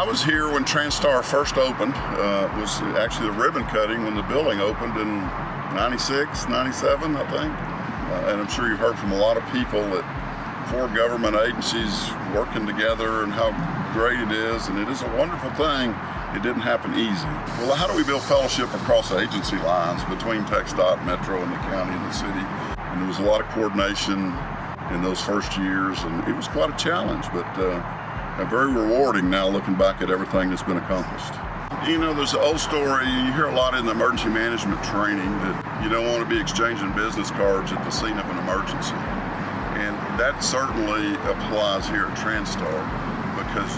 was here when TranStar first opened. It was actually the ribbon cutting when the building opened in 96, 97, I think. And I'm sure you've heard from a lot of people that 4 government agencies working together and how great it is, and it is a wonderful thing. It didn't happen easy. Well, how do we build fellowship across agency lines between TxDOT, Metro, and the county and the city? And there was a lot of coordination in those first years, and it was quite a challenge, but very rewarding now looking back at everything that's been accomplished. You know, there's an old story, you hear a lot in the emergency management training, that you don't want to be exchanging business cards at the scene of an emergency. And that certainly applies here at TranStar, because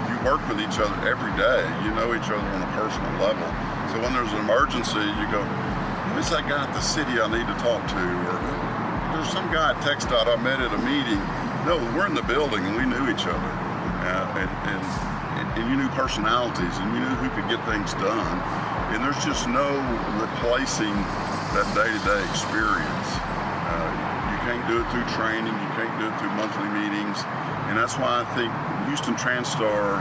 you work with each other every day. You know each other on a personal level. So when there's an emergency, you go, who's that guy at the city I need to talk to? Or there's some guy at TxDOT I met at a meeting. No, we're in the building and we knew each other. And you knew personalities and you knew who could get things done. And there's just no replacing that day-to-day experience. You can't do it through training, you can't do it through monthly meetings. And that's why I think Houston TranStar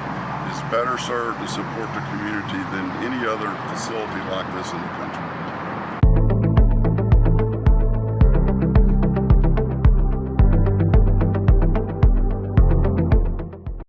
is better served to support the community than any other facility like this in the country.